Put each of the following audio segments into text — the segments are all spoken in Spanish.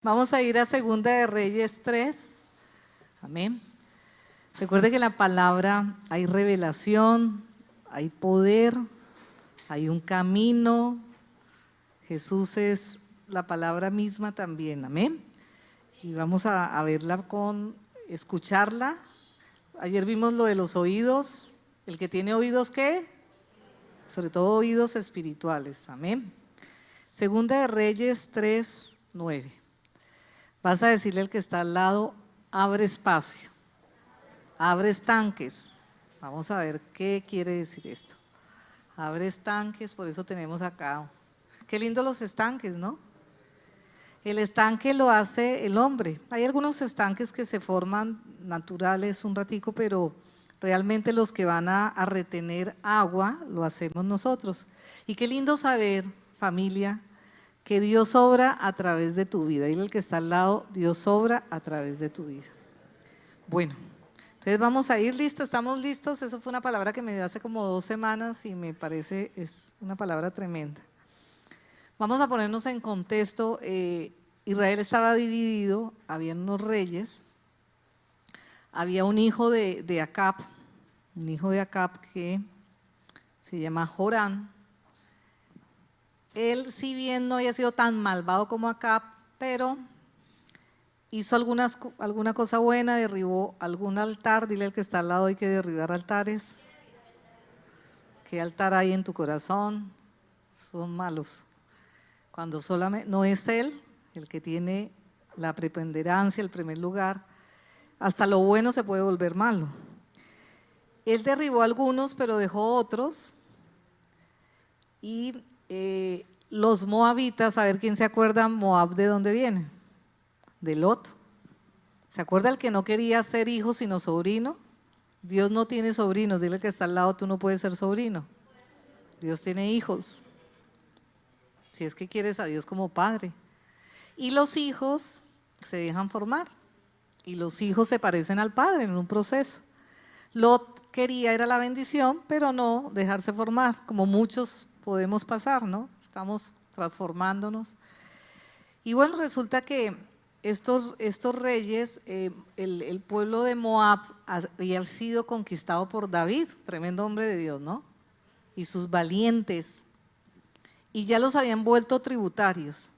Vamos a ir a Segunda de Reyes 3. Amén. Recuerde que en la palabra hay revelación, hay poder, hay un camino. Jesús es la palabra misma también. Amén. Y vamos a verla escucharla. Ayer vimos lo de los oídos. El que tiene oídos, ¿qué? Sobre todo oídos espirituales. Amén. Segunda de Reyes 3, 9. Vas a decirle al que está al lado: abre espacio, abre estanques. Vamos a ver qué quiere decir esto. Abre estanques, por eso tenemos acá. Qué lindo los estanques, ¿no? El estanque lo hace el hombre. Hay algunos estanques que se forman naturales un ratico, pero realmente los que van a retener agua lo hacemos nosotros. Y qué lindo saber, familia, que Dios obra a través de tu vida. Dile al que está al lado: Dios obra a través de tu vida. Bueno, entonces vamos a ir listos, ¿estamos listos? Eso fue una palabra que me dio hace como 2 semanas y me parece es una palabra tremenda. Vamos a ponernos en contexto. Israel estaba dividido, había unos reyes, había un hijo de Acab, que se llama Joram. Él, si bien no había sido tan malvado como Acab, pero hizo alguna cosa buena, derribó algún altar. Dile al que está al lado: hay que derribar altares. ¿Qué altar hay en tu corazón? Son malos. Cuando solamente no es él el que tiene la preponderancia, el primer lugar, hasta lo bueno se puede volver malo. Él derribó algunos, pero dejó otros. Y los moabitas, a ver quién se acuerda, Moab, ¿de dónde viene? De Lot. ¿Se acuerda el que no quería ser hijo sino sobrino? Dios no tiene sobrinos. Dile al que está al lado: tú no puedes ser sobrino. Dios tiene hijos, si es que quieres a Dios como padre. Y los hijos se dejan formar, y los hijos se parecen al padre en un proceso. Lot quería, era la bendición, pero no dejarse formar, como muchos podemos pasar, ¿no? Estamos transformándonos. Y bueno, resulta que estos reyes, el pueblo de Moab había sido conquistado por David, tremendo hombre de Dios, ¿no? Y sus valientes, y ya los habían vuelto tributarios.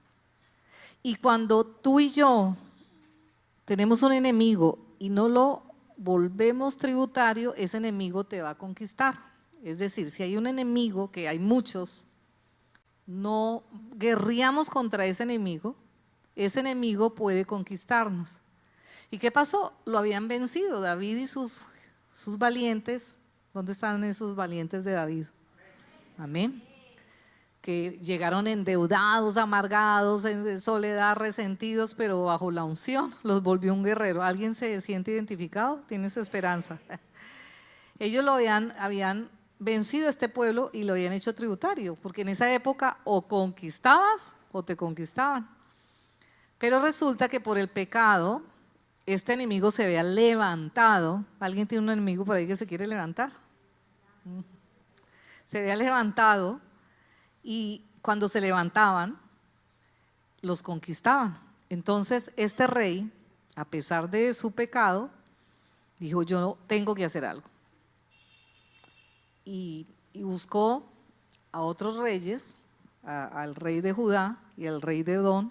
Y cuando tú y yo tenemos un enemigo y no lo volvemos tributario, ese enemigo te va a conquistar. Es decir, si hay un enemigo, que hay muchos, no guerreamos contra ese enemigo puede conquistarnos. ¿Y qué pasó? Lo habían vencido David y sus valientes. ¿Dónde están esos valientes de David? Amén. Que llegaron endeudados, amargados, en soledad, resentidos, pero bajo la unción los volvió un guerrero. ¿Alguien se siente identificado? ¿Tienes esperanza? Ellos lo habían vencido a este pueblo y lo habían hecho tributario, porque en esa época o conquistabas o te conquistaban. Pero resulta que por el pecado este enemigo se había levantado. ¿Alguien tiene un enemigo por ahí que se quiere levantar? Se había levantado, y cuando se levantaban los conquistaban. Entonces este rey, a pesar de su pecado, dijo: yo tengo que hacer algo. Y buscó a otros reyes, al rey de Judá y al rey de Edom,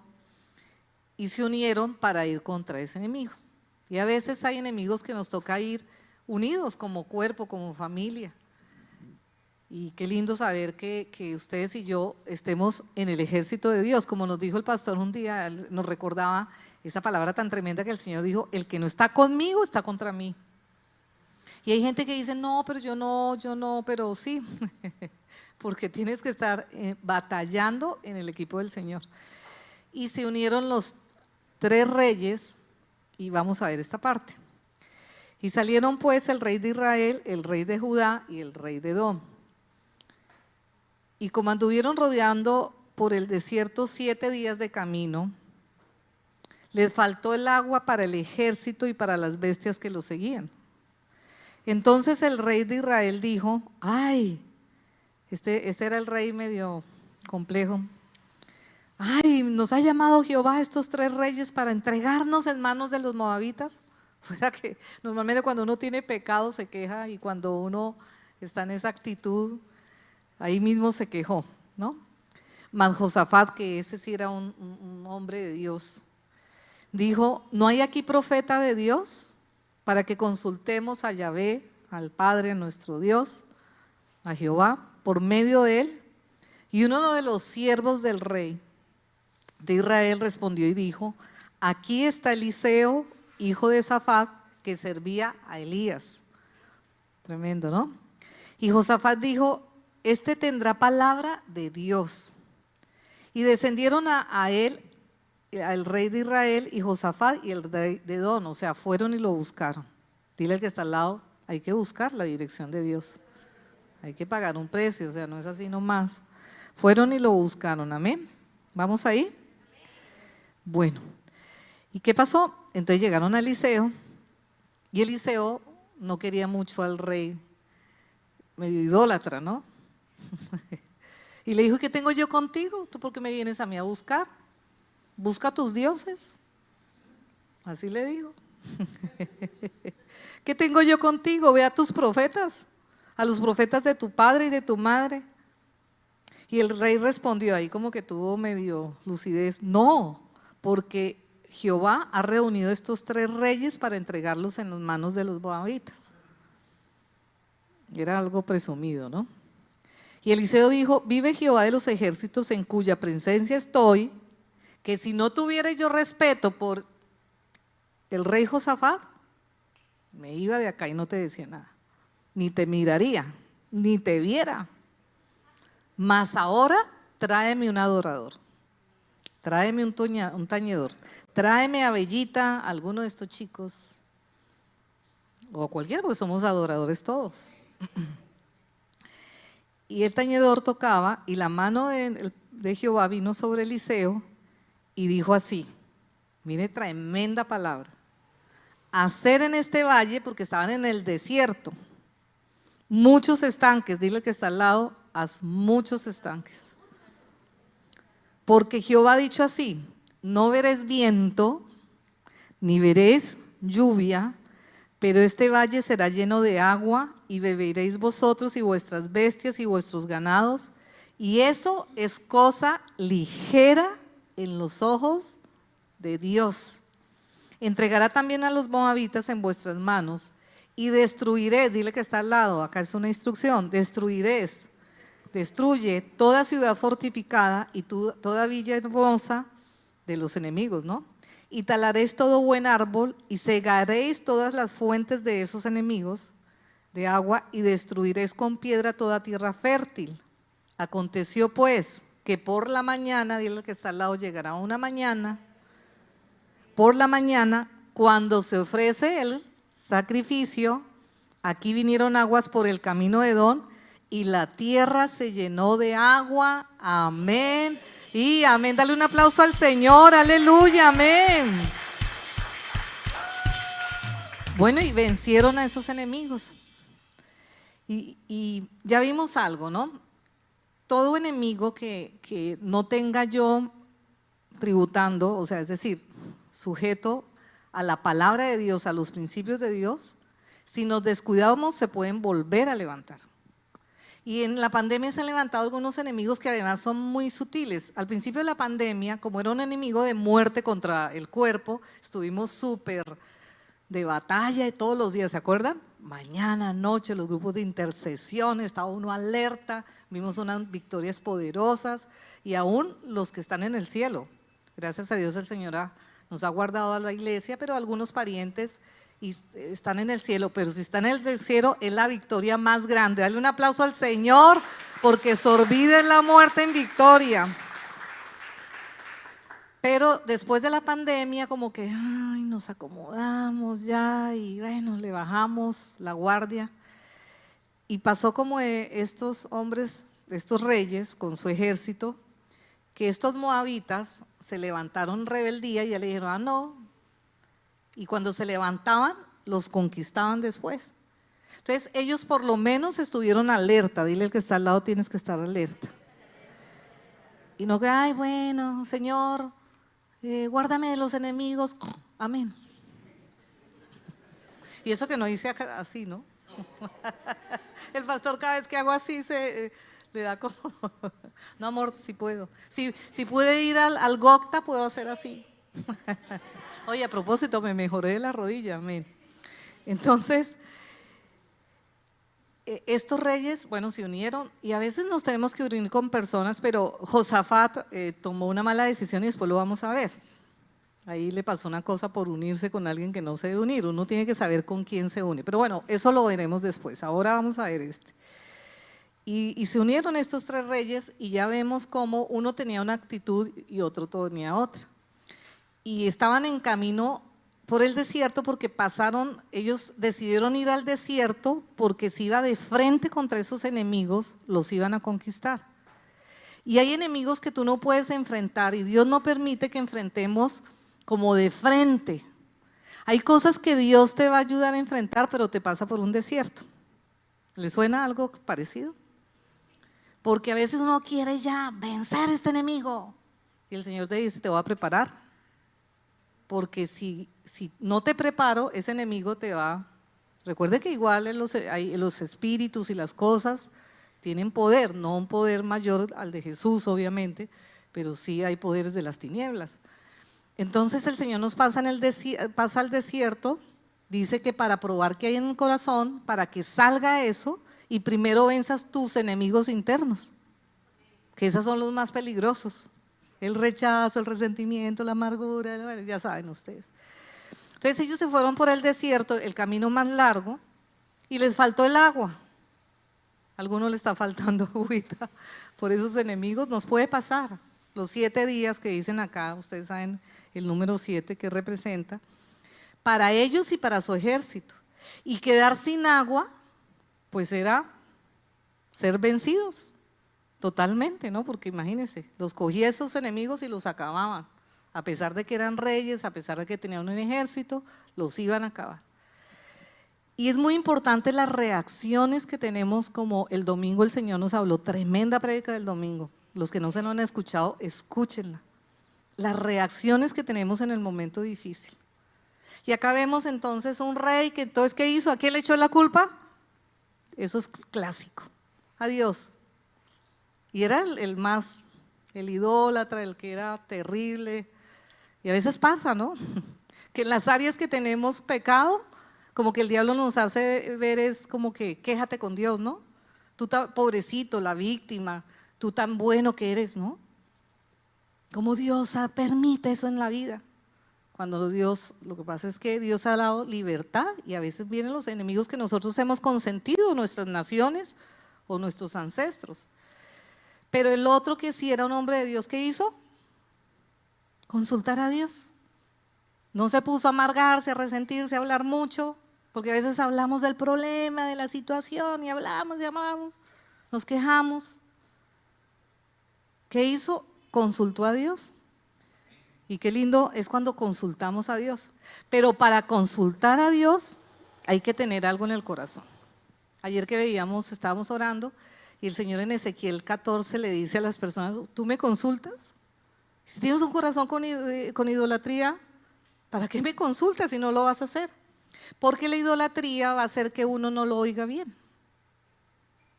y se unieron para ir contra ese enemigo. Y a veces hay enemigos que nos toca ir unidos como cuerpo, como familia. Y qué lindo saber que ustedes y yo estemos en el ejército de Dios. Como nos dijo el pastor un día, nos recordaba esa palabra tan tremenda que el Señor dijo: el que no está conmigo está contra mí. Y hay gente que dice: no, pero yo no, pero sí, porque tienes que estar batallando en el equipo del Señor. Y se unieron los 3 reyes, y vamos a ver esta parte. Y salieron pues el rey de Israel, el rey de Judá y el rey de Edom. Y como anduvieron rodeando por el desierto 7 días de camino, les faltó el agua para el ejército y para las bestias que lo seguían. Entonces el rey de Israel dijo: ay, este era el rey medio complejo. ay, nos ha llamado Jehová a estos 3 reyes para entregarnos en manos de los moabitas. Fuera que normalmente cuando uno tiene pecado se queja, y cuando uno está en esa actitud, ahí mismo se quejó, ¿no? Mas Josafat, que ese sí era un hombre de Dios, dijo: ¿no hay aquí profeta de Dios para que consultemos a Yahvé, al Padre nuestro Dios, a Jehová, por medio de él? Y uno de los siervos del rey de Israel respondió y dijo: aquí está Eliseo, hijo de Safat, que servía a Elías. Tremendo, ¿no? Y Josafat dijo: este tendrá palabra de Dios. Y descendieron a él, al rey de Israel, y Josafat y el rey de Edom, o sea, fueron y lo buscaron. Dile al que está al lado: hay que buscar la dirección de Dios. Hay que pagar un precio, o sea, no es así nomás. Fueron y lo buscaron, amén. ¿Vamos ahí? Bueno, ¿y qué pasó? Entonces llegaron a Eliseo, y Eliseo no quería mucho al rey, medio idólatra, ¿no? Y le dijo: ¿qué tengo yo contigo? ¿Tú por qué me vienes a mí a buscar? Busca a tus dioses. Así le dijo. ¿Qué tengo yo contigo? Ve a tus profetas, a los profetas de tu padre y de tu madre. Y el rey respondió, ahí como que tuvo medio lucidez: no, porque Jehová ha reunido estos 3 reyes para entregarlos en las manos de los moabitas. Era algo presumido, ¿no? Y Eliseo dijo: vive Jehová de los ejércitos, en cuya presencia estoy, que si no tuviera yo respeto por el rey Josafat, me iba de acá y no te decía nada, ni te miraría, ni te viera. Mas ahora tráeme un adorador, tráeme un tañedor, tráeme a Bellita, alguno de estos chicos, o cualquiera, porque somos adoradores todos. Y el tañedor tocaba, y la mano de Jehová vino sobre Eliseo y dijo así, mire, tremenda palabra: hacer en este valle, porque estaban en el desierto, muchos estanques. Dile que está al lado: haz muchos estanques. Porque Jehová ha dicho así: no veréis viento, ni veréis lluvia, pero este valle será lleno de agua, y beberéis vosotros y vuestras bestias y vuestros ganados, y eso es cosa ligera en los ojos de Dios. Entregará también a los moabitas en vuestras manos, y destruiréis. Dile que está al lado, acá es una instrucción: destruiréis. Destruye toda ciudad fortificada y toda villa hermosa de los enemigos, ¿no? Y talaréis todo buen árbol, y cegaréis todas las fuentes de esos enemigos de agua, y destruiréis con piedra toda tierra fértil. Aconteció pues que por la mañana, dile que está al lado, llegará una mañana, por la mañana, cuando se ofrece el sacrificio, aquí vinieron aguas por el camino de Edom, y la tierra se llenó de agua. Amén y amén. Dale un aplauso al Señor, aleluya, amén. Bueno, y vencieron a esos enemigos. Y ya vimos algo, ¿no? Todo enemigo que no tenga yo tributando, o sea, es decir, sujeto a la palabra de Dios, a los principios de Dios, si nos descuidamos se pueden volver a levantar. Y en la pandemia se han levantado algunos enemigos que además son muy sutiles. Al principio de la pandemia, como era un enemigo de muerte contra el cuerpo, estuvimos súper de batalla de todos los días, ¿se acuerdan? Mañana, noche, los grupos de intercesión, estaba uno alerta, vimos unas victorias poderosas, y aún los que están en el cielo. Gracias a Dios el Señor nos ha guardado a la iglesia, pero algunos parientes y están en el cielo, pero si están en el cielo es la victoria más grande. Dale un aplauso al Señor, porque sorbide la muerte en victoria. Pero después de la pandemia como que nos acomodamos ya, y bueno, le bajamos la guardia, y pasó como estos hombres, estos reyes con su ejército, que estos moabitas se levantaron en rebeldía y ya le dijeron: no. Y cuando se levantaban, los conquistaban después. Entonces ellos por lo menos estuvieron alerta. Dile al que está al lado: tienes que estar alerta. Y no que, ay, bueno, Señor, guárdame de los enemigos, amén. Y eso que no dice así, ¿no? El pastor cada vez que hago así le da como, no amor, si puedo. Si pude ir al Gocta, puedo hacer así. Oye, a propósito, me mejoré de la rodilla, amén. Entonces, estos reyes, bueno, se unieron y a veces nos tenemos que unir con personas, pero Josafat tomó una mala decisión y después lo vamos a ver. Ahí le pasó una cosa por unirse con alguien que no se debe unir. Uno tiene que saber con quién se une. Pero bueno, eso lo veremos después. Ahora vamos a ver este. Y se unieron estos tres reyes y ya vemos cómo uno tenía una actitud y otro tenía otra. Y estaban en camino por el desierto porque ellos decidieron ir al desierto porque si iba de frente contra esos enemigos, los iban a conquistar. Y hay enemigos que tú no puedes enfrentar y Dios no permite que enfrentemos como de frente. Hay cosas que Dios te va a ayudar a enfrentar, pero te pasa por un desierto. ¿Le suena algo parecido? Porque a veces uno quiere ya vencer a este enemigo y el Señor te dice, te voy a preparar. Porque si no te preparo, ese enemigo te va. Recuerde que igual los espíritus y las cosas tienen poder, no un poder mayor al de Jesús, obviamente, pero sí hay poderes de las tinieblas. Entonces el Señor nos pasa al desierto, dice que para probar qué hay en el corazón, para que salga eso y primero venzas tus enemigos internos, que esos son los más peligrosos. El rechazo, el resentimiento, la amargura, ya saben ustedes. Entonces ellos se fueron por el desierto, el camino más largo, y les faltó el agua. A alguno le está faltando agüita por esos enemigos, nos puede pasar. Los 7 días que dicen acá, ustedes saben el número 7 que representa, para ellos y para su ejército. Y quedar sin agua, pues era ser vencidos. Totalmente, ¿no? Porque imagínense, los cogía esos enemigos y los acababan. A pesar de que eran reyes, a pesar de que tenían un ejército, los iban a acabar. Y es muy importante las reacciones que tenemos, como el domingo el Señor nos habló, tremenda prédica del domingo. Los que no se lo han escuchado, escúchenla. Las reacciones que tenemos en el momento difícil. Y acá vemos entonces un rey que entonces, ¿qué hizo? ¿A quién le echó la culpa? Eso es clásico. A Dios. Y era el idólatra, el que era terrible. Y a veces pasa, ¿no? Que en las áreas que tenemos pecado, como que el diablo nos hace ver es como que quéjate con Dios, ¿no? Tú tan pobrecito, la víctima, tú tan bueno que eres, ¿no? ¿Cómo Dios permite eso en la vida? Cuando lo que pasa es que Dios ha dado libertad y a veces vienen los enemigos que nosotros hemos consentido, nuestras naciones o nuestros ancestros. Pero el otro que sí era un hombre de Dios, ¿qué hizo? Consultar a Dios. No se puso a amargarse, a resentirse, a hablar mucho, porque a veces hablamos del problema, de la situación y hablamos, nos quejamos. ¿Qué hizo? Consultó a Dios. Y qué lindo es cuando consultamos a Dios. Pero para consultar a Dios hay que tener algo en el corazón. Ayer que veíamos, estábamos orando y el Señor en Ezequiel 14 le dice a las personas, ¿tú me consultas? Si tienes un corazón con idolatría, ¿para qué me consultas si no lo vas a hacer? Porque la idolatría va a hacer que uno no lo oiga bien.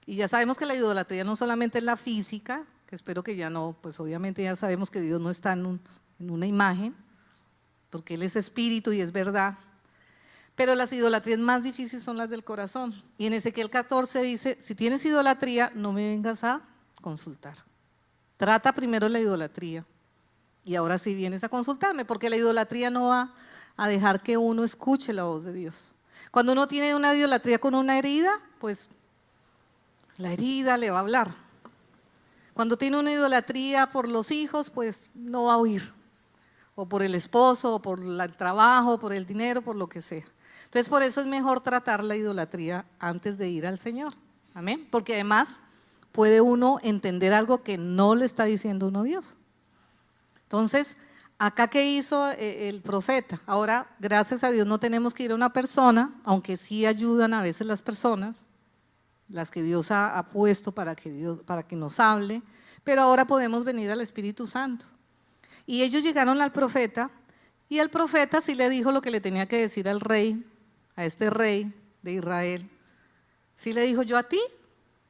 Y ya sabemos que la idolatría no solamente es la física, que espero que ya no, pues obviamente ya sabemos que Dios no está en una imagen, porque Él es espíritu y es verdad. Pero las idolatrías más difíciles son las del corazón. Y en Ezequiel 14 dice, si tienes idolatría, no me vengas a consultar. Trata primero la idolatría. Y ahora sí vienes a consultarme, porque la idolatría no va a dejar que uno escuche la voz de Dios. Cuando uno tiene una idolatría con una herida, pues la herida le va a hablar. Cuando tiene una idolatría por los hijos, pues no va a oír. O por el esposo, o por el trabajo, por el dinero, por lo que sea. Entonces por eso es mejor tratar la idolatría antes de ir al Señor. Amén. Porque además puede uno entender algo que no le está diciendo uno Dios. Entonces, acá ¿qué hizo el profeta? Ahora, gracias a Dios no tenemos que ir a una persona, aunque sí ayudan a veces las personas, las que Dios ha puesto para que nos hable, pero ahora podemos venir al Espíritu Santo. Y ellos llegaron al profeta, y el profeta sí le dijo lo que le tenía que decir al rey, a este rey de Israel. Sí le dijo: yo a ti,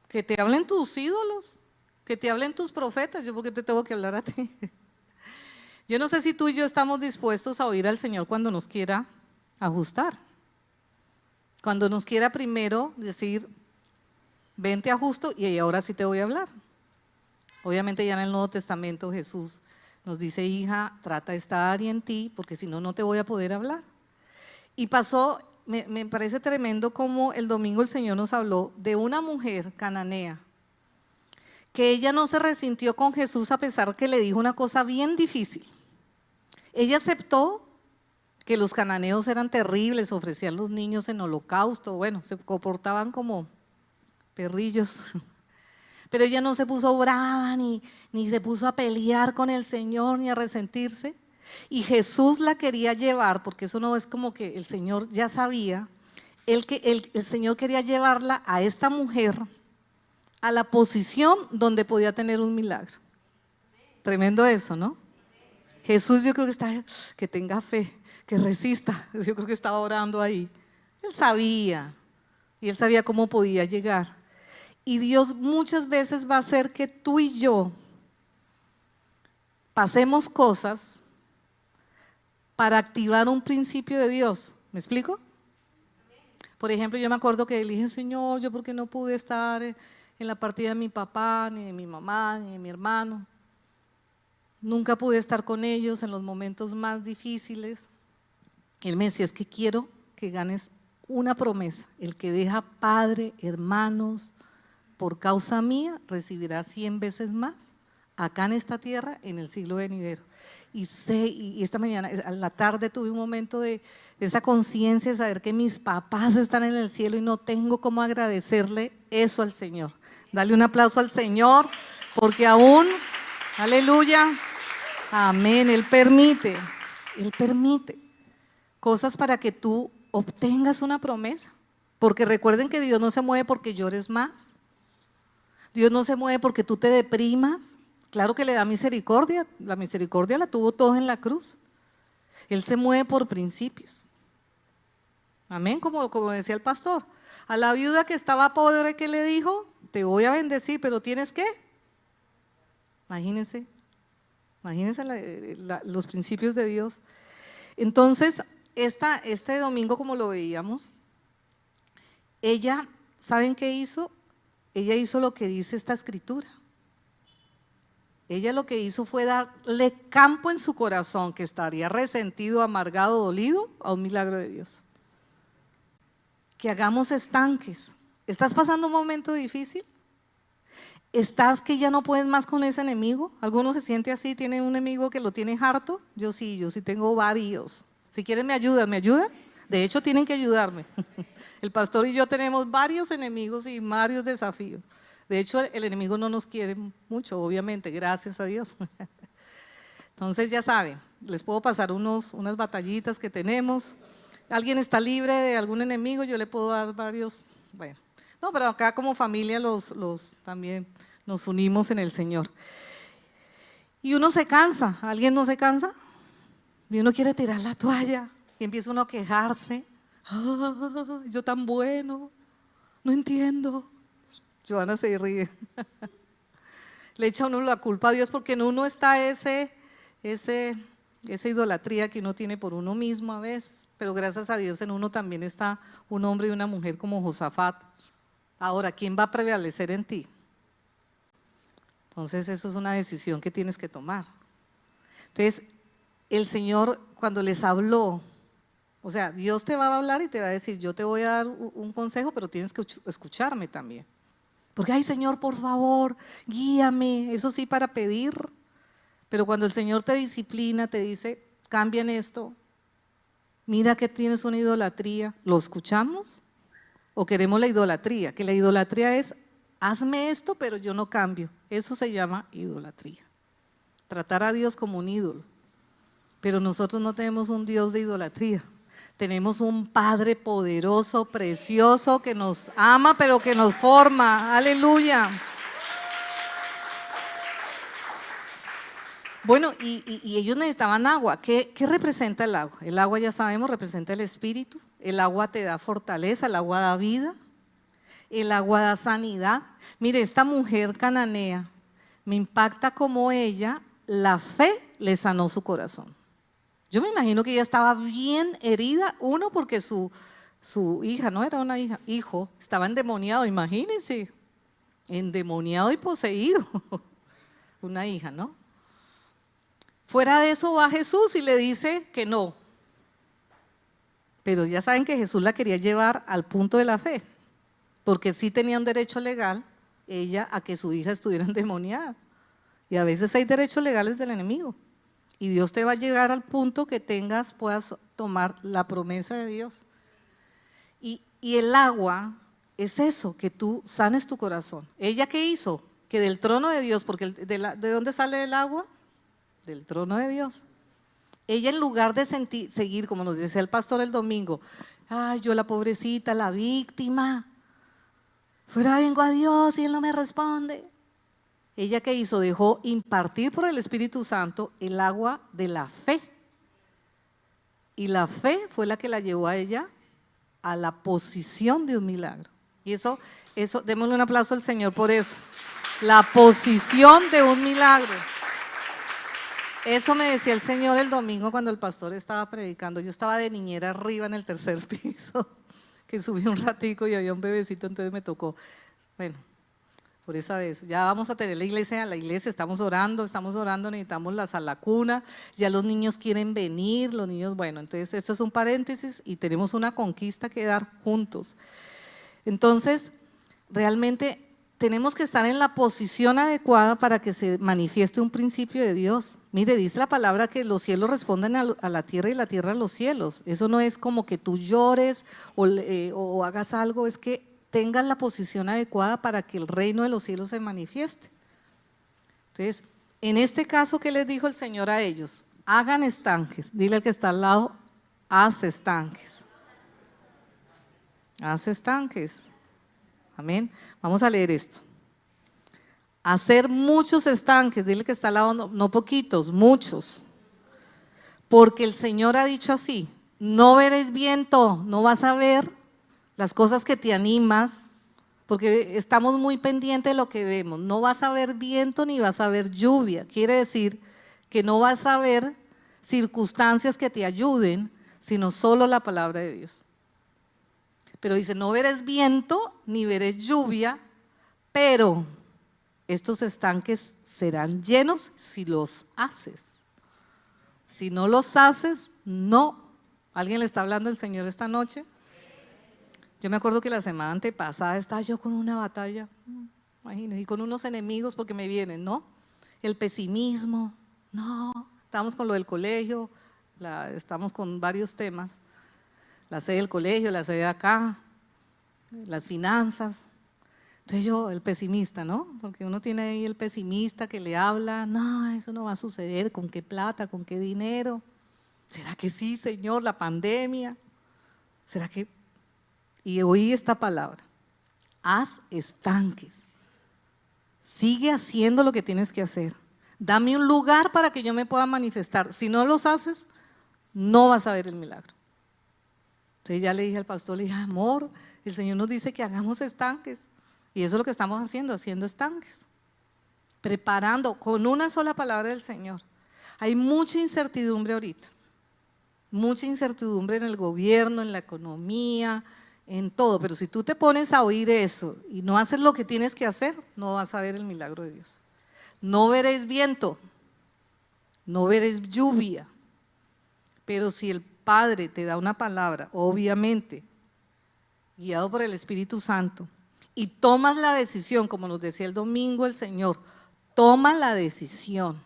que te hablen tus ídolos, que te hablen tus profetas, yo porque te tengo que hablar a ti. Yo no sé si tú y yo estamos dispuestos a oír al Señor cuando nos quiera ajustar. Cuando nos quiera primero decir: ven, te ajusto y ahora sí te voy a hablar. Obviamente ya en el Nuevo Testamento Jesús nos dice: hija, trata esta área en ti, porque si no, no te voy a poder hablar. Y pasó, me parece tremendo como el domingo el Señor nos habló de una mujer cananea, que ella no se resintió con Jesús a pesar que le dijo una cosa bien difícil. Ella aceptó que los cananeos eran terribles, ofrecían los niños en holocausto, bueno, se comportaban como perrillos. Pero ella no se puso brava, ni se puso a pelear con el Señor, ni a resentirse. Y Jesús la quería llevar, porque eso no es como que el Señor ya sabía, el Señor quería llevarla a esta mujer a la posición donde podía tener un milagro. Tremendo eso, ¿no? Jesús, yo creo que tenga fe, que resista. Yo creo que estaba orando ahí. Él sabía, y él sabía cómo podía llegar. Y Dios muchas veces va a hacer que tú y yo pasemos cosas para activar un principio de Dios. ¿Me explico? Por ejemplo, yo me acuerdo que le dije: Señor, yo porque no pude estar en la partida de mi papá, ni de mi mamá, ni de mi hermano. Nunca pude estar con ellos en los momentos más difíciles. Él me decía: es que quiero que ganes una promesa. El que deja padre, hermanos, por causa mía, recibirá 100 veces más acá en esta tierra en el siglo venidero. Y esta mañana, a la tarde, tuve un momento de esa conciencia de saber que mis papás están en el cielo y no tengo cómo agradecerle eso al Señor. Dale un aplauso al Señor, porque aún, aleluya, amén, Él permite cosas para que tú obtengas una promesa. Porque recuerden que Dios no se mueve porque llores más. Dios no se mueve porque tú te deprimas. Claro que le da misericordia, la misericordia la tuvo todo en la cruz. Él se mueve por principios. Amén, como decía el pastor. A la viuda que estaba pobre, ¿qué le dijo? Te voy a bendecir, pero ¿tienes qué? Imagínense los principios de Dios. Entonces, este domingo, como lo veíamos, ella, ¿saben qué hizo? Ella hizo lo que dice esta escritura. Ella lo que hizo fue darle campo en su corazón, que estaría resentido, amargado, dolido, a un milagro de Dios. Que hagamos estanques. ¿Estás pasando un momento difícil? ¿Estás que ya no puedes más con ese enemigo? ¿Alguno se siente así? ¿Tiene un enemigo que lo tiene harto? Yo sí tengo varios. Si quieren me ayudan. De hecho tienen que ayudarme. El pastor y yo tenemos varios enemigos y varios desafíos. De hecho, el enemigo no nos quiere mucho, obviamente, gracias a Dios. Entonces, ya saben, les puedo pasar unas batallitas que tenemos. ¿Alguien está libre de algún enemigo? Yo le puedo dar varios. Bueno, no, pero acá como familia también nos unimos en el Señor. Y uno se cansa. ¿Alguien no se cansa? Y uno quiere tirar la toalla y empieza uno a quejarse. Yo tan bueno, no entiendo. Joana se ríe. Le echa uno la culpa a Dios porque en uno está esa idolatría que uno tiene por uno mismo a veces, pero gracias a Dios en uno también está un hombre y una mujer como Josafat. Ahora, ¿quién va a prevalecer en ti? Entonces eso es una decisión que tienes que tomar. Entonces el Señor cuando les habló, o sea, Dios te va a hablar y te va a decir: yo te voy a dar un consejo, pero tienes que escucharme también. Porque, ay Señor, por favor, guíame, eso sí para pedir. Pero cuando el Señor te disciplina, te dice: cambia en esto, mira que tienes una idolatría, ¿lo escuchamos? ¿O queremos la idolatría? Que la idolatría es: hazme esto, pero yo no cambio. Eso se llama idolatría. Tratar a Dios como un ídolo. Pero nosotros no tenemos un Dios de idolatría. Tenemos un Padre poderoso, precioso, que nos ama, pero que nos forma. Aleluya. Bueno, y ellos necesitaban agua. ¿Qué representa el agua? El agua, ya sabemos, representa el espíritu. El agua te da fortaleza, el agua da vida, el agua da sanidad. Mire, esta mujer cananea, me impacta como ella, la fe le sanó su corazón. Yo me imagino que ella estaba bien herida, uno porque su hija, no era una hija, hijo, estaba endemoniado, imagínense, endemoniado y poseído, una hija, ¿no? Fuera de eso va Jesús y le dice que no. Pero ya saben que Jesús la quería llevar al punto de la fe, porque sí tenía un derecho legal ella a que su hija estuviera endemoniada. Y a veces hay derechos legales del enemigo. Y Dios te va a llegar al punto que puedas tomar la promesa de Dios. Y el agua es eso, que tú sanes tu corazón. ¿Ella qué hizo? Que del trono de Dios, porque ¿de dónde sale el agua? Del trono de Dios. Ella, en lugar de seguir, como nos decía el pastor el domingo, ay, yo la pobrecita, la víctima, fuera vengo a Dios y Él no me responde. ¿Ella qué hizo? Dejó impartir por el Espíritu Santo el agua de la fe. Y la fe fue la que la llevó a ella a la posición de un milagro. Y eso, démosle un aplauso al Señor por eso. La posición de un milagro. Eso me decía el Señor el domingo cuando el pastor estaba predicando. Yo estaba de niñera arriba en el tercer piso, que subí un ratico y había un bebecito, entonces me tocó. Bueno, por esa vez, ya vamos a tener la iglesia, estamos orando, necesitamos la sala cuna, ya los niños quieren venir, los niños, bueno, entonces esto es un paréntesis y tenemos una conquista que dar juntos. Entonces, realmente tenemos que estar en la posición adecuada para que se manifieste un principio de Dios. Mire, dice la palabra que los cielos responden a la tierra y la tierra a los cielos. Eso no es como que tú llores o hagas algo, es que tengas la posición adecuada para que el reino de los cielos se manifieste. Entonces, en este caso, ¿qué les dijo el Señor a ellos? Hagan estanques. Dile al que está al lado, haz estanques. Haz estanques. Amén. Vamos a leer esto. Hacer muchos estanques, dile que está al lado, no poquitos, muchos. Porque el Señor ha dicho así, no veréis viento, no vas a ver las cosas que te animas, porque estamos muy pendientes de lo que vemos. No vas a ver viento ni vas a ver lluvia. Quiere decir que no vas a ver circunstancias que te ayuden, sino solo la palabra de Dios. Pero dice, no veréis viento ni veréis lluvia, pero estos estanques serán llenos si los haces. Si no los haces, no. ¿Alguien le está hablando el Señor esta noche? Yo me acuerdo que la semana antepasada estaba yo con una batalla, imagínense, y con unos enemigos porque me vienen, ¿no? El pesimismo, no. Estamos con lo del colegio, estamos con varios temas. La sede del colegio, la sede de acá, las finanzas. Entonces yo, el pesimista, ¿no? Porque uno tiene ahí el pesimista que le habla, no, eso no va a suceder, ¿con qué plata, con qué dinero? ¿Será que sí, Señor, la pandemia? ¿Será que...? Y oí esta palabra, haz estanques, sigue haciendo lo que tienes que hacer, dame un lugar para que yo me pueda manifestar. Si no los haces, no vas a ver el milagro. Entonces ya le dije al pastor, le dije, amor, el Señor nos dice que hagamos estanques. Y eso es lo que estamos haciendo estanques. Preparando con una sola palabra del Señor. Hay mucha incertidumbre ahorita. Mucha incertidumbre en el gobierno, en la economía, en todo. Pero si tú te pones a oír eso y no haces lo que tienes que hacer, no vas a ver el milagro de Dios. No veréis viento, no veréis lluvia. Pero si el Padre te da una palabra, obviamente, guiado por el Espíritu Santo, y tomas la decisión, como nos decía el domingo el Señor, toma la decisión.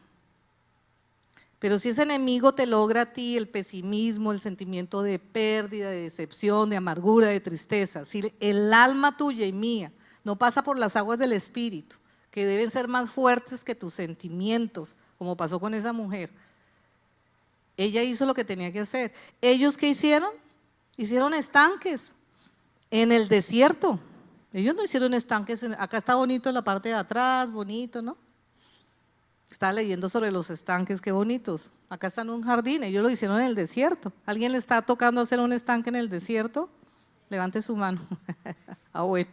Pero si ese enemigo te logra a ti el pesimismo, el sentimiento de pérdida, de decepción, de amargura, de tristeza, si el alma tuya y mía no pasa por las aguas del Espíritu, que deben ser más fuertes que tus sentimientos, como pasó con esa mujer, ella hizo lo que tenía que hacer. ¿Ellos qué hicieron? Hicieron estanques en el desierto. Ellos no hicieron estanques, acá está bonito la parte de atrás, bonito, ¿no? Estaba leyendo sobre los estanques, qué bonitos. Acá están en un jardín, ellos lo hicieron en el desierto. ¿Alguien le está tocando hacer un estanque en el desierto? Levante su mano. Ah, bueno,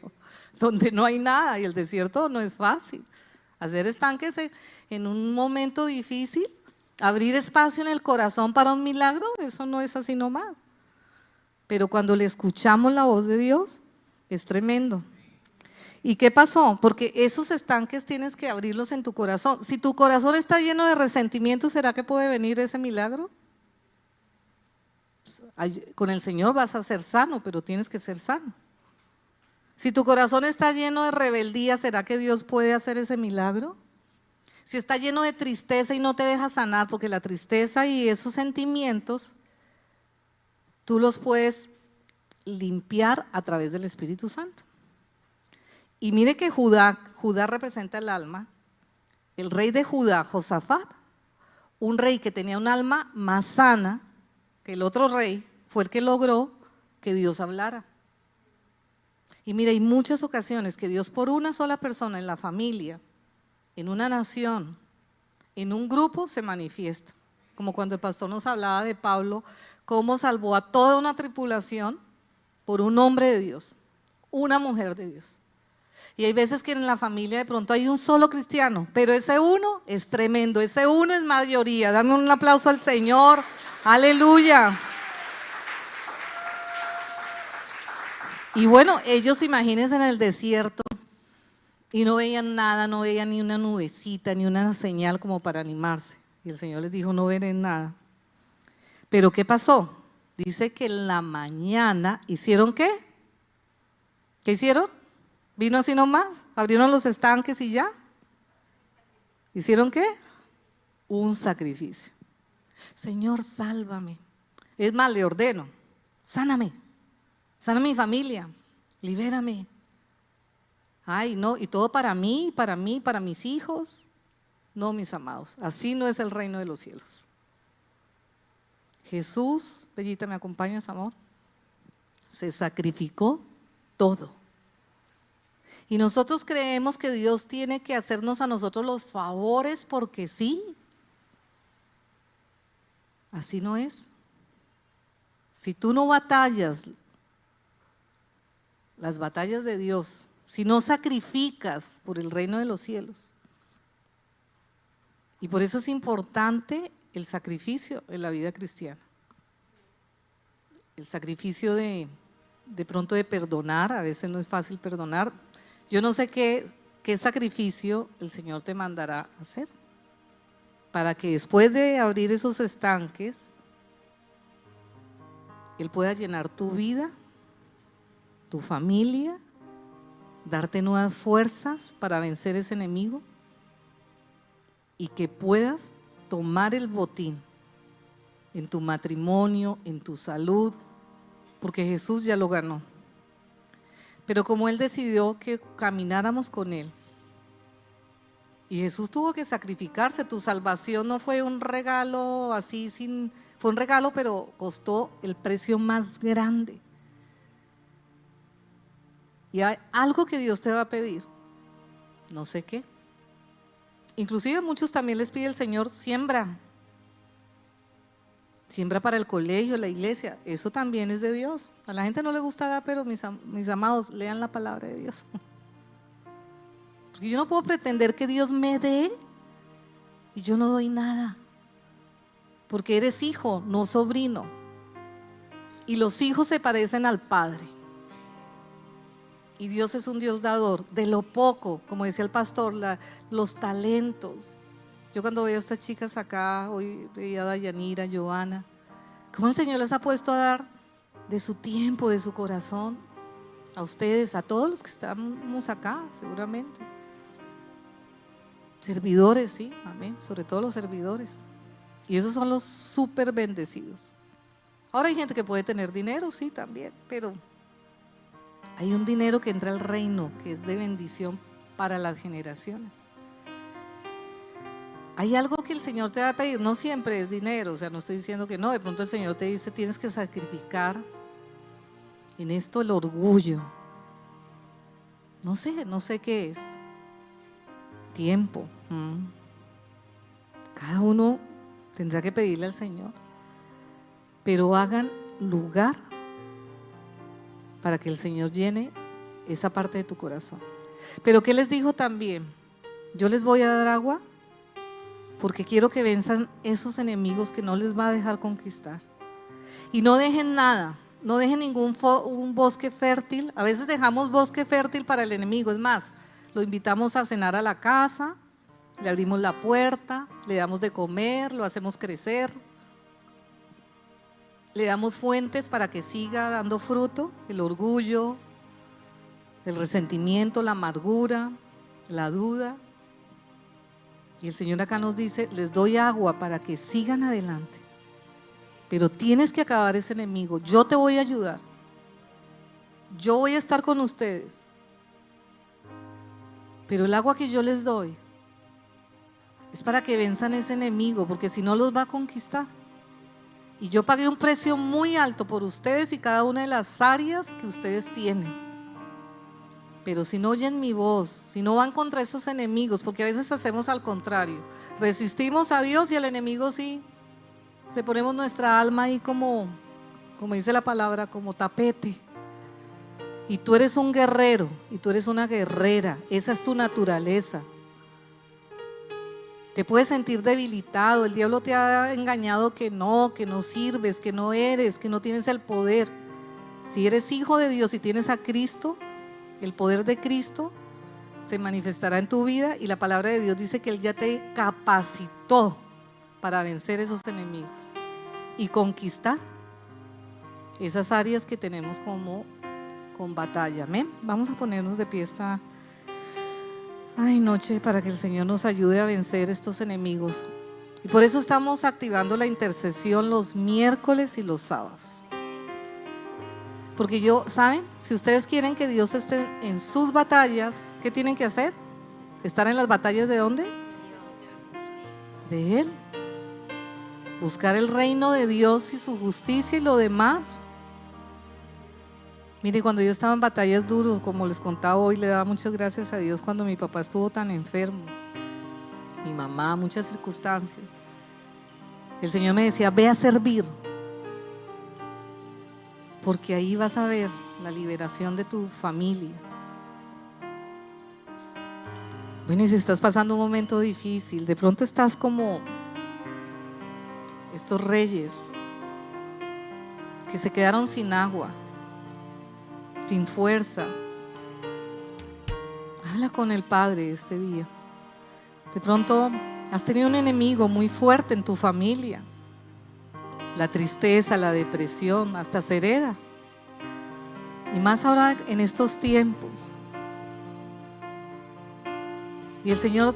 donde no hay nada y el desierto no es fácil. Hacer estanques en un momento difícil, abrir espacio en el corazón para un milagro, eso no es así nomás. Pero cuando le escuchamos la voz de Dios, es tremendo. ¿Y qué pasó? Porque esos estanques tienes que abrirlos en tu corazón. Si tu corazón está lleno de resentimiento, ¿será que puede venir ese milagro? Con el Señor vas a ser sano, pero tienes que ser sano. Si tu corazón está lleno de rebeldía, ¿será que Dios puede hacer ese milagro? Si está lleno de tristeza y no te deja sanar, porque la tristeza y esos sentimientos, tú los puedes limpiar a través del Espíritu Santo. Y mire que Judá representa el alma. El rey de Judá, Josafat, un rey que tenía un alma más sana que el otro rey, fue el que logró que Dios hablara. Y mire, hay muchas ocasiones que Dios por una sola persona en la familia, en una nación, en un grupo se manifiesta. Como cuando el pastor nos hablaba de Pablo, cómo salvó a toda una tripulación por un hombre de Dios, una mujer de Dios. Y hay veces que en la familia de pronto hay un solo cristiano, pero ese uno es tremendo, ese uno es mayoría. Dame un aplauso al Señor, aleluya. Y bueno, ellos imagínense en el desierto y no veían nada, no veían ni una nubecita, ni una señal como para animarse. Y el Señor les dijo, no verán nada. Pero ¿qué pasó? Dice que en la mañana, ¿hicieron qué? ¿Qué hicieron? ¿Vino así nomás? ¿Abrieron los estanques y ya? ¿Hicieron qué? Un sacrificio. Señor, sálvame. Es más, le ordeno, sáname, sana mi familia, libérame. Ay, no, y todo para mí, para mis hijos. No, mis amados, así no es el reino de los cielos. Jesús, Bellita, ¿me acompañas, amor? Se sacrificó todo. Y nosotros creemos que Dios tiene que hacernos a nosotros los favores porque sí. Así no es. Si tú no batallas las batallas de Dios, si no sacrificas por el reino de los cielos, y por eso es importante el sacrificio en la vida cristiana. El sacrificio de pronto de perdonar, a veces no es fácil perdonar. Yo no sé qué sacrificio el Señor te mandará a hacer para que después de abrir esos estanques, Él pueda llenar tu vida, tu familia, darte nuevas fuerzas para vencer ese enemigo y que puedas tomar el botín en tu matrimonio, en tu salud, porque Jesús ya lo ganó. Pero como Él decidió que camináramos con Él, y Jesús tuvo que sacrificarse, tu salvación no fue un regalo así, fue un regalo, pero costó el precio más grande. Y hay algo que Dios te va a pedir, no sé qué. Inclusive a muchos también les pide el Señor, siembra para el colegio, la iglesia, eso también es de Dios. A la gente no le gusta dar, pero mis amados, lean la palabra de Dios. Porque yo no puedo pretender que Dios me dé y yo no doy nada. Porque eres hijo, no sobrino. Y los hijos se parecen al Padre. Y Dios es un Dios dador, de lo poco, como decía el pastor, los talentos. Yo cuando veo a estas chicas acá, hoy veía a Dayanira, Joana, cómo el Señor les ha puesto a dar de su tiempo, de su corazón, a ustedes, a todos los que estamos acá, seguramente. Servidores, sí, amén, sobre todo los servidores. Y esos son los súper bendecidos. Ahora hay gente que puede tener dinero, sí, también, pero hay un dinero que entra al reino, que es de bendición para las generaciones. Hay algo que el Señor te va a pedir, no siempre es dinero, o sea, no estoy diciendo que no, de pronto el Señor te dice, tienes que sacrificar en esto el orgullo. No sé qué es. Tiempo. Cada uno tendrá que pedirle al Señor, pero hagan lugar para que el Señor llene esa parte de tu corazón. Pero ¿qué les dijo también? Yo les voy a dar agua porque quiero que venzan esos enemigos que no les va a dejar conquistar. Y no dejen nada, no dejen un bosque fértil. A veces dejamos bosque fértil para el enemigo. Es más, lo invitamos a cenar a la casa, le abrimos la puerta, le damos de comer, lo hacemos crecer, le damos fuentes para que siga dando fruto, el orgullo, el resentimiento, la amargura, la duda. Y el Señor acá nos dice, les doy agua para que sigan adelante, pero tienes que acabar ese enemigo. Yo te voy a ayudar, yo voy a estar con ustedes, pero el agua que yo les doy es para que venzan ese enemigo, porque si no los va a conquistar. Y yo pagué un precio muy alto por ustedes y cada una de las áreas que ustedes tienen. Pero si no oyen mi voz, si no van contra esos enemigos, porque a veces hacemos al contrario, resistimos a Dios y al enemigo sí, le ponemos nuestra alma ahí como dice la palabra, como tapete. Y tú eres un guerrero y tú eres una guerrera, esa es tu naturaleza. Te puedes sentir debilitado, el diablo te ha engañado que no sirves, que no eres, que no tienes el poder. Si eres hijo de Dios y tienes a Cristo, el poder de Cristo se manifestará en tu vida y la palabra de Dios dice que Él ya te capacitó para vencer esos enemigos y conquistar esas áreas que tenemos como con batalla. Amén. Vamos a ponernos de pie esta noche para que el Señor nos ayude a vencer estos enemigos. Y por eso estamos activando la intercesión los miércoles y los sábados. Porque ¿saben? Si ustedes quieren que Dios esté en sus batallas, ¿qué tienen que hacer? ¿Estar en las batallas de dónde? De Él. Buscar el reino de Dios y su justicia y lo demás. Mire, cuando yo estaba en batallas duras, como les contaba hoy, le daba muchas gracias a Dios cuando mi papá estuvo tan enfermo, mi mamá, muchas circunstancias. El Señor me decía, ve a servir, porque ahí vas a ver la liberación de tu familia. Bueno, y si estás pasando un momento difícil, de pronto estás como estos reyes que se quedaron sin agua, sin fuerza. Habla con el Padre este día. De pronto has tenido un enemigo muy fuerte en tu familia. La tristeza, la depresión, hasta se hereda. Y más ahora en estos tiempos. Y el Señor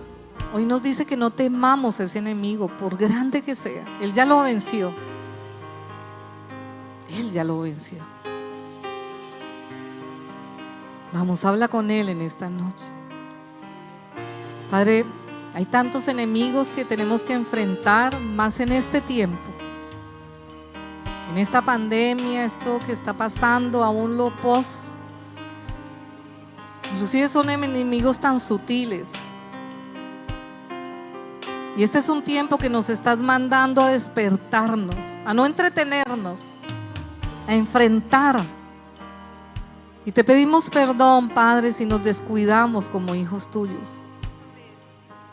hoy nos dice que no temamos a ese enemigo, por grande que sea. Él ya lo venció. Él ya lo venció. Vamos, habla con Él en esta noche. Padre, hay tantos enemigos que tenemos que enfrentar, más en este tiempo. En esta pandemia, esto que está pasando, aún lo post. Inclusive son enemigos tan sutiles. Y este es un tiempo que nos estás mandando a despertarnos, a no entretenernos, a enfrentar. Y te pedimos perdón, Padre, si nos descuidamos como hijos tuyos.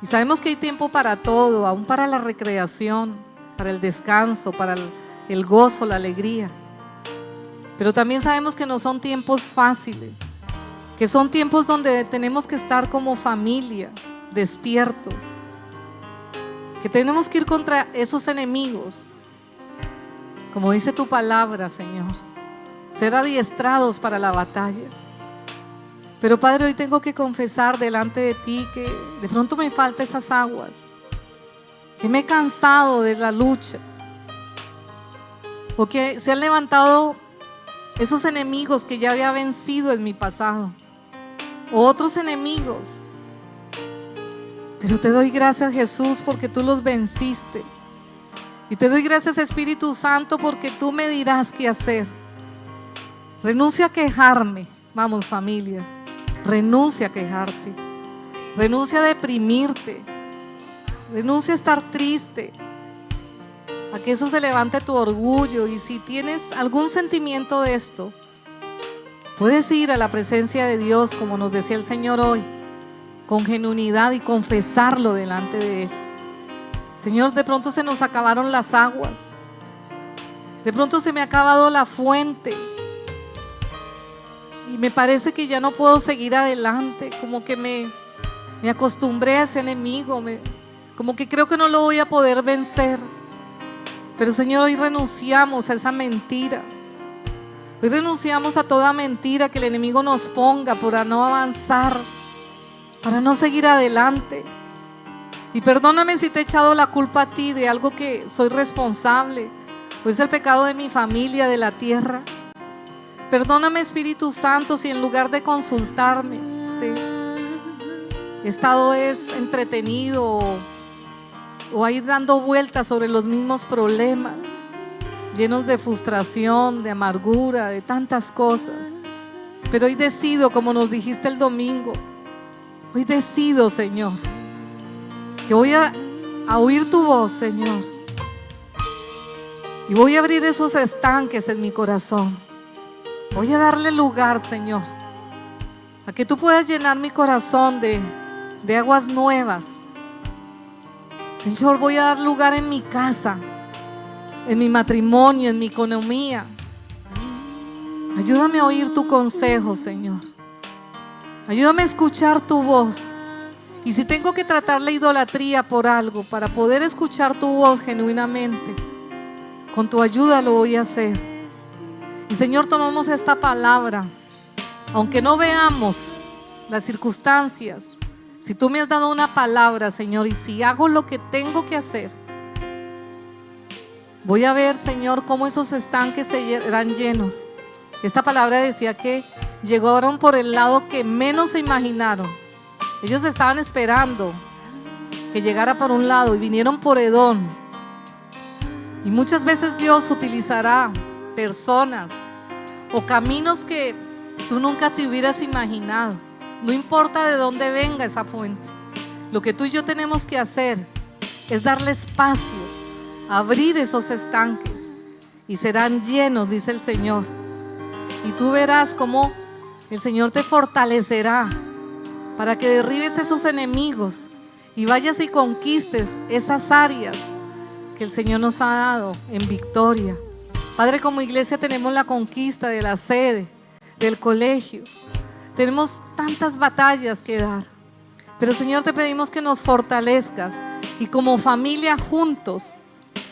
Y sabemos que hay tiempo para todo, aún para la recreación, para el descanso, para el gozo, la alegría. Pero también sabemos que no son tiempos fáciles, que son tiempos donde tenemos que estar como familia, despiertos, que tenemos que ir contra esos enemigos, como dice tu palabra, Señor, ser adiestrados para la batalla. Pero Padre, hoy tengo que confesar delante de ti que de pronto me faltan esas aguas, que me he cansado de la lucha, o que se han levantado esos enemigos que ya había vencido en mi pasado, o otros enemigos. Pero te doy gracias, Jesús, porque tú los venciste. Y te doy gracias, Espíritu Santo, porque tú me dirás qué hacer. Renuncia a quejarme. Vamos, familia, renuncia a quejarte, renuncia a deprimirte, Renuncia a estar triste, a que eso se levante tu orgullo. Y si tienes algún sentimiento de esto, puedes ir a la presencia de Dios, como nos decía el Señor hoy, con genuinidad y confesarlo delante de Él. Señor, de pronto se nos acabaron las aguas, de pronto se me ha acabado la fuente y me parece que ya no puedo seguir adelante, como que me acostumbré a ese enemigo, como que creo que no lo voy a poder vencer. Pero Señor, hoy renunciamos a esa mentira. Hoy renunciamos a toda mentira que el enemigo nos ponga para no avanzar, para no seguir adelante. Y perdóname si te he echado la culpa a ti de algo que soy responsable, pues es el pecado de mi familia, de la tierra. Perdóname, Espíritu Santo, si en lugar de consultarme he estado entretenido o ahí dando vueltas sobre los mismos problemas, llenos de frustración, de amargura, de tantas cosas. Pero hoy decido, como nos dijiste el domingo, hoy decido, Señor, que voy a oír tu voz, Señor, y voy a abrir esos estanques en mi corazón. Voy a darle lugar, Señor, a que tú puedas llenar mi corazón de aguas nuevas. Señor, voy a dar lugar en mi casa, en mi matrimonio, en mi economía. Ayúdame a oír tu consejo, Señor. Ayúdame a escuchar tu voz. Y si tengo que tratar la idolatría por algo, para poder escuchar tu voz genuinamente, con tu ayuda lo voy a hacer. Y Señor, tomamos esta palabra, aunque no veamos las circunstancias. Si tú me has dado una palabra, Señor, y si hago lo que tengo que hacer, voy a ver, Señor, cómo esos estanques serán llenos. Esta palabra decía que llegaron por el lado que menos se imaginaron. Ellos estaban esperando que llegara por un lado y vinieron por Edom. Y muchas veces Dios utilizará personas o caminos que tú nunca te hubieras imaginado. No importa de dónde venga esa fuente. Lo que tú y yo tenemos que hacer es darle espacio, abrir esos estanques y serán llenos, dice el Señor. Y tú verás cómo el Señor te fortalecerá para que derribes esos enemigos y vayas y conquistes esas áreas que el Señor nos ha dado en victoria. Padre, como iglesia tenemos la conquista de la sede, del colegio. Tenemos tantas batallas que dar. Pero Señor, te pedimos que nos fortalezcas y como familia juntos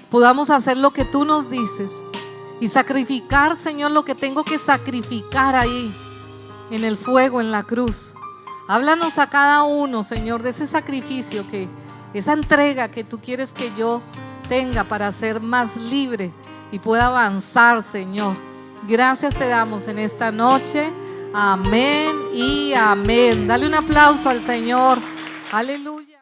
podamos hacer lo que tú nos dices y sacrificar, Señor, lo que tengo que sacrificar ahí en el fuego, en la cruz. Háblanos a cada uno, Señor, de ese sacrificio, esa entrega que tú quieres que yo tenga para ser más libre y pueda avanzar, Señor. Gracias te damos en esta noche. Amén y amén. Dale un aplauso al Señor. Aleluya.